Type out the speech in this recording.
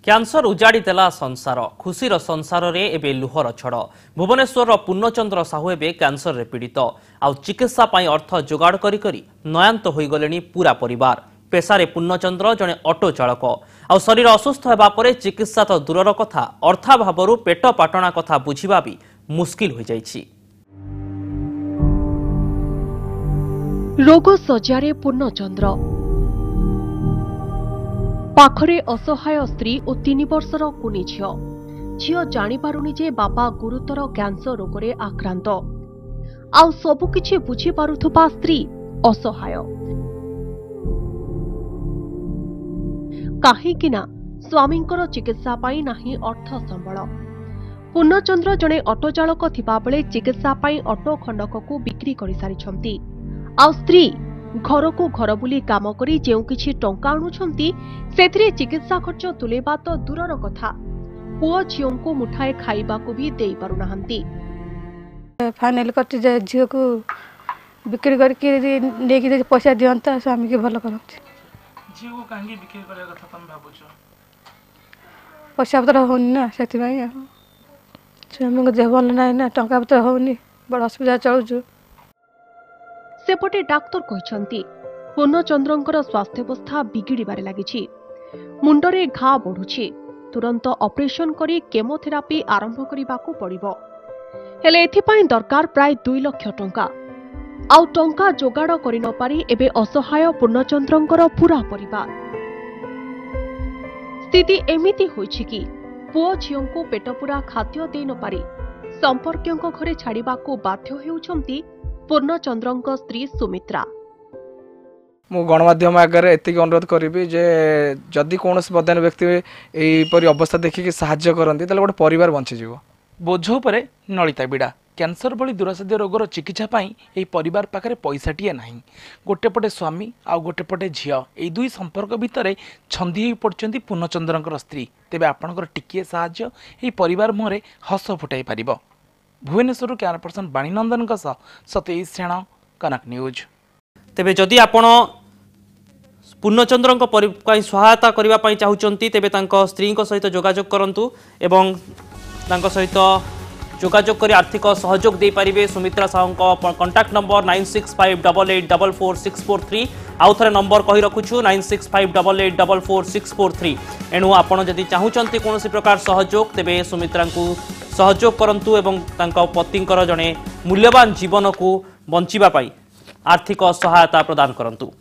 Cancer उजाड़ी देला संसार खुशीर संसार रे एबे लुहर छड़ भुवनेश्वर पूर्णचंद्र साहू एबे क्यान्सर रे पीड़ित आउ चिकित्सा पाई अर्थ जोगाड़ करी करी नयांत होई गलेनी पूरा परिवार पेशारे पूर्णचंद्र जने ऑटो चालक आउ शरीर असुस्थ हेबा परे चिकित्सा तो दूरर कथा अर्थाभावरू पेट पाटणा कथा बुझिबा भी मुश्किल हो जाइछि। रोग सज्जारे पूर्णचंद्र पाखरे असहाय स्त्री और 3 वर्षर कुनी झियो जानी पारुनी जे बापा गुरुतर कैंसर रोगरे आक्रांत आउ सबुकिछि बुझी पारुथुबा स्त्री असहाय काहीकिना स्वामींकर चिकित्सा पाई नाही अर्थ संबल। पूर्णचंद्र जणे ऑटो चालक थिबा बेले चिकित्सा पाई ऑटो खंडक को बिक्री करि सारिछंती आउ स्त्री घर को घर बुली काम करी जेउ किछि टंका आणुछंती सेथिरे चिकित्सा खर्च तुलेबा तो दूरर कथा पुओ झियो को मुठाए खाइबा को भी देई पारु नाहंती। फाइनल कट जे झियो को बिक्री करके लेके जे पैसा दियंता स्वामी के भलो करंती झियो को कांगी बिक्री करे कथा तम भाबुछो पैसा पत्र होनी ना सेति भाई स्वामी को जे भल नाही ना टंका पत्र होनी बड़ असुविधा चलुछु। सेपटे डाक्तर कहते पूर्णचंद्रंकर स्वास्थ्यावस्था बिगिड़बारे लगी मुंडरे घा बढ़ुछि तुरंत ऑपरेशन करी केमोथेरापी आरंभ करने को पड़िबो हेले एथिपाई दरकार प्राय 2 लाख टंका आउ टंका जोगाड़ करि न पारी एबे असहाय पूर्णचंद्रंकर पूरा परिवार स्थिति एमिति होइछि कि पुओ झियों को पेट पूरा खाद्य दे न पारी संपर्कियों घरे छाड़िबा को बाध्य हेउछंती पूर्णचंद्रंक स्त्री सुमित्रा। मु गणमाध्यम आगे एतिक अनुरोध करी जे जदि कौन बदान व्यक्ति यहीपरी अवस्था देखिक साहाय्य करती गोटे परिवार बंचीज बोझ उपर नलिता बिड़ा कैंसर भली दूरसाध्य रोगर चिकित्सा यही परिवार पाखे पैसाटे ना गोटे पटे स्वामी आउ गोटे पटे झील यही दुई संपर्क भितर छंदी हो पड़ते पूर्णचंद्रंकर स्त्री तेज आपंकर टिके साहाय्य यही परिवार मुहरे हस फुटाई पार। भुवनेश्वर कैमरा पर्सन बाणीनंदन सतीश सेण कनक न्यूज। तेबे जदि आपण पूर्णचंद्रंक सहायता करने चाहूँगी तेबे तांको स्त्री सहित जोगाजोग करंतु एवं तांको सहित जोगाजोग कर आर्थिक सहयोग दे पारिबे। सुमित्रा साहू कॉन्टैक्ट नंबर 9658884643 आउ थे नंबर कही रखुछु 9658884643 एणु आपण जदि चाहूँगी कौन प्रकार सहयोग तेबे सुमित्रा को सहयोग करंतु एवं तांको पतिंकर जने मूल्यवान जीवन को बंचिबा पाई आर्थिक सहायता प्रदान करंतु।